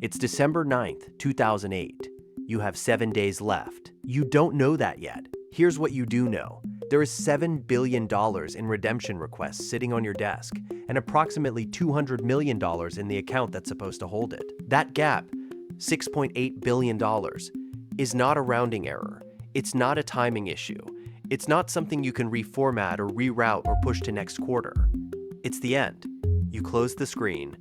It's December 9th, 2008. You have 7 days left. You don't know that yet. Here's what you do know. There is $7 billion in redemption requests sitting on your desk and approximately $200 million in the account that's supposed to hold it. That gap, $6.8 billion, is not a rounding error. It's not a timing issue. It's not something you can reformat or reroute or push to next quarter. It's the end. You close the screen.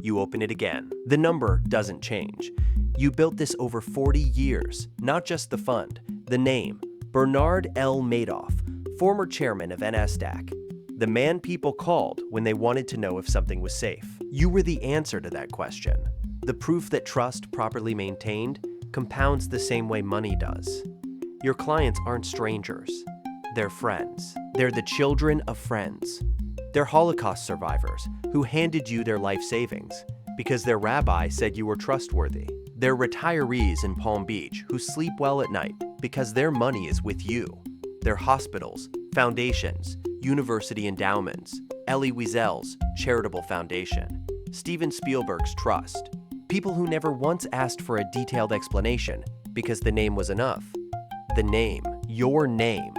You open it again. The number doesn't change. You built this over 40 years, not just the fund, the name, Bernard L. Madoff, former chairman of NASDAQ, the man people called when they wanted to know if something was safe. You were the answer to that question. The proof that trust properly maintained compounds the same way money does. Your clients aren't strangers. They're friends. They're the children of friends. They're Holocaust survivors who handed you their life savings because their rabbi said you were trustworthy. They're retirees in Palm Beach who sleep well at night because their money is with you. They're hospitals, foundations, university endowments, Elie Wiesel's charitable foundation, Steven Spielberg's trust. People who never once asked for a detailed explanation because the name was enough. The name, your name.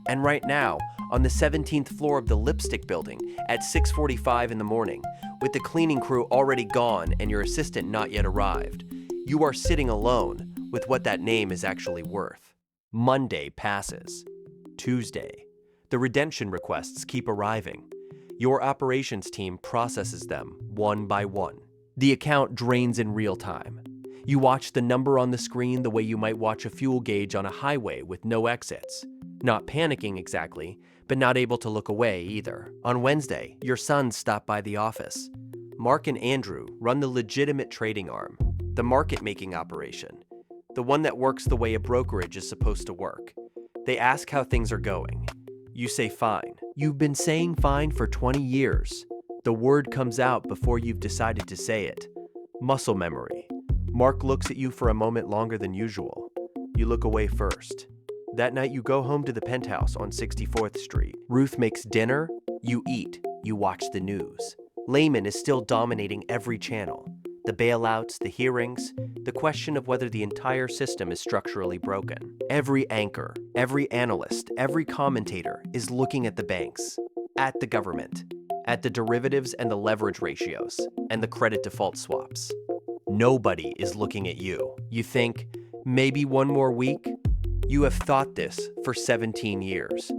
And right now, on the 17th floor of the Lipstick Building at 6:45 in the morning, with the cleaning crew already gone and your assistant not yet arrived, you are sitting alone with what that name is actually worth. Monday passes. Tuesday. The redemption requests keep arriving. Your operations team processes them one by one. The account drains in real time. You watch the number on the screen the way you might watch a fuel gauge on a highway with no exits. Not panicking exactly, but not able to look away either. On Wednesday, your sons stop by the office. Mark and Andrew run the legitimate trading arm, the market-making operation, the one that works the way a brokerage is supposed to work. They ask how things are going. You say fine. You've been saying fine for 20 years. The word comes out before you've decided to say it. Muscle memory. Mark looks at you for a moment longer than usual. You look away first. That night you go home to the penthouse on 64th Street. Ruth makes dinner, you eat, you watch the news. Lehman is still dominating every channel. The bailouts, the hearings, the question of whether the entire system is structurally broken. Every anchor, every analyst, every commentator is looking at the banks, at the government, at the derivatives and the leverage ratios, and the credit default swaps. Nobody is looking at you. You think, maybe one more week? You have thought this for 17 years.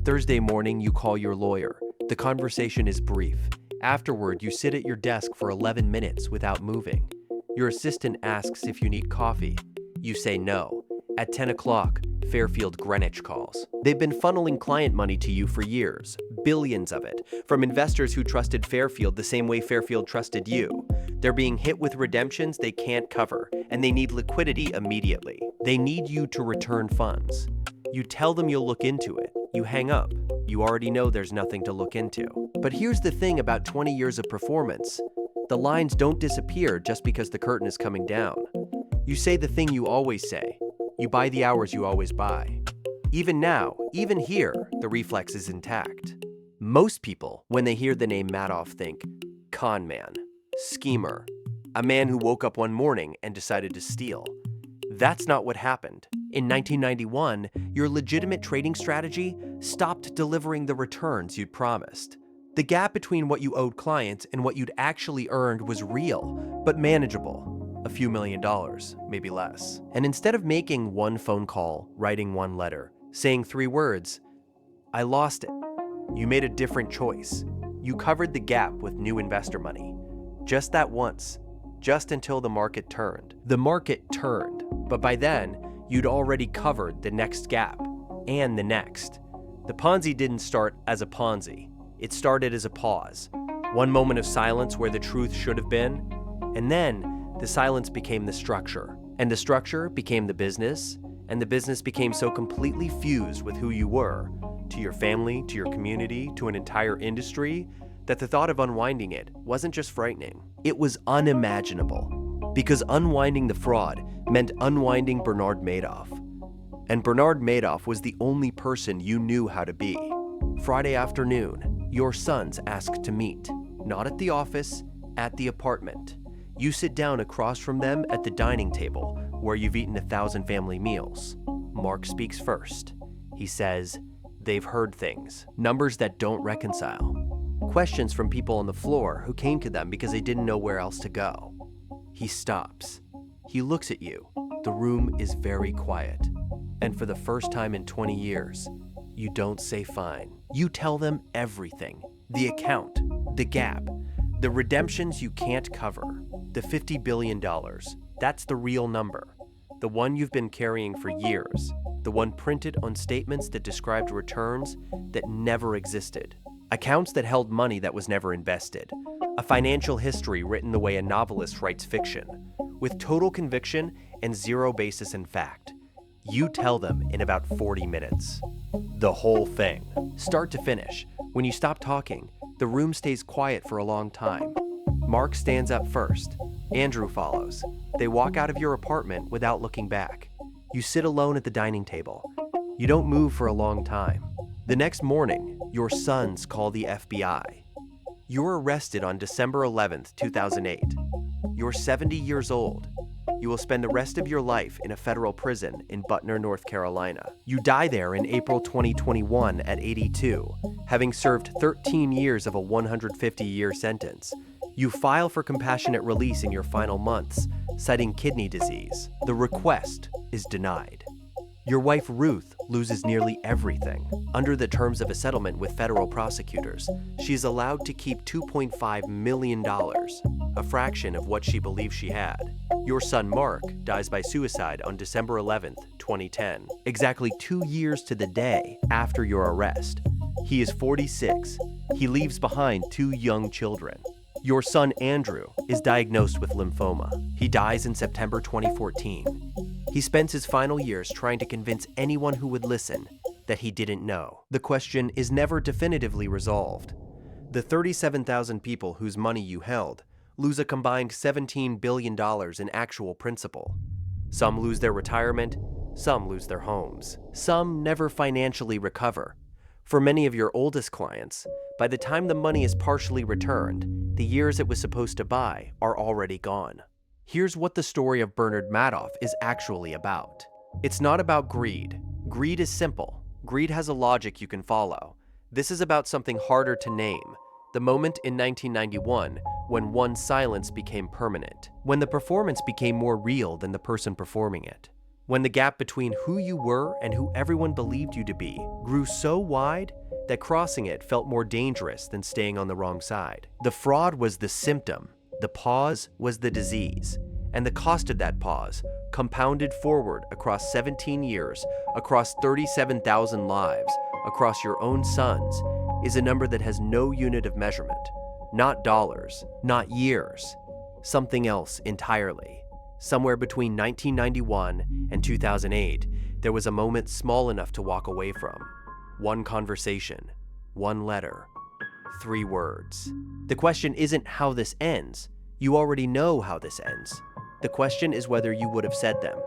Thursday morning, you call your lawyer. The conversation is brief. Afterward, you sit at your desk for 11 minutes without moving. Your assistant asks if you need coffee. You say no. At 10 o'clock, Fairfield Greenwich calls. They've been funneling client money to you for years, billions of it, from investors who trusted Fairfield the same way Fairfield trusted you. They're being hit with redemptions they can't cover, and they need liquidity immediately. They need you to return funds. You tell them you'll look into it. You hang up. You already know there's nothing to look into. But here's the thing about 20 years of performance. The lines don't disappear just because the curtain is coming down. You say the thing you always say. You buy the hours you always buy. Even now, even here, the reflex is intact. Most people, when they hear the name Madoff, think, con man, schemer, a man who woke up one morning and decided to steal. That's not what happened. In 1991, your legitimate trading strategy stopped delivering the returns you'd promised. The gap between what you owed clients and what you'd actually earned was real, but manageable. A few $1 million, maybe less. And instead of making one phone call, writing one letter, saying 3 words, I lost it, you made a different choice. You covered the gap with new investor money. Just that once, just until the market turned. The market turned, but by then, you'd already covered the next gap, and the next. The Ponzi didn't start as a Ponzi. It started as a pause. One moment of silence where the truth should have been, and then the silence became the structure, and the structure became the business, and the business became so completely fused with who you were, to your family, to your community, to an entire industry, that the thought of unwinding it wasn't just frightening, it was unimaginable. Because unwinding the fraud meant unwinding Bernard Madoff. And Bernard Madoff was the only person you knew how to be. Friday afternoon, your sons asked to meet, not at the office, at the apartment. You sit down across from them at the dining table where you've eaten 1,000 family meals. Mark speaks first. He says, they've heard things, numbers that don't reconcile. Questions from people on the floor who came to them because they didn't know where else to go. He stops. He looks at you. The room is very quiet. And for the first time in 20 years, you don't say fine. You tell them everything. The account, the gap, the redemptions you can't cover, the $50 billion. That's the real number. The one you've been carrying for years. The one printed on statements that described returns that never existed. Accounts that held money that was never invested. A financial history written the way a novelist writes fiction, with total conviction and zero basis in fact. You tell them in about 40 minutes. The whole thing, start to finish. When you stop talking, the room stays quiet for a long time. Mark stands up first. Andrew follows. They walk out of your apartment without looking back. You sit alone at the dining table. You don't move for a long time. The next morning, your sons call the FBI. You're arrested on December 11th, 2008. You're 70 years old. You will spend the rest of your life in a federal prison in Butner, North Carolina. You die there in April 2021 at 82, having served 13 years of a 150-year sentence. You file for compassionate release in your final months, citing kidney disease. The request is denied. Your wife Ruth loses nearly everything. Under the terms of a settlement with federal prosecutors, she is allowed to keep $2.5 million, a fraction of what she believes she had. Your son Mark dies by suicide on December 11th, 2010, exactly 2 years to the day after your arrest. He is 46. He leaves behind 2 young children. Your son Andrew is diagnosed with lymphoma. He dies in September 2014. He spends his final years trying to convince anyone who would listen that he didn't know. The question is never definitively resolved. The 37,000 people whose money you held lose a combined $17 billion in actual principal. Some lose their retirement, some lose their homes. Some never financially recover. For many of your oldest clients, by the time the money is partially returned, the years it was supposed to buy are already gone. Here's what the story of Bernard Madoff is actually about. It's not about greed. Greed is simple. Greed has a logic you can follow. This is about something harder to name. The moment in 1991 when one's silence became permanent. When the performance became more real than the person performing it. When the gap between who you were and who everyone believed you to be grew so wide that crossing it felt more dangerous than staying on the wrong side. The fraud was the symptom. The pause was the disease. And the cost of that pause, compounded forward across 17 years, across 37,000 lives, across your own sons, is a number that has no unit of measurement. Not dollars, not years. Something else entirely. Somewhere between 1991 and 2008, there was a moment small enough to walk away from. One conversation, one letter, 3 words. The question isn't how this ends. You already know how this ends. The question is whether you would have said them.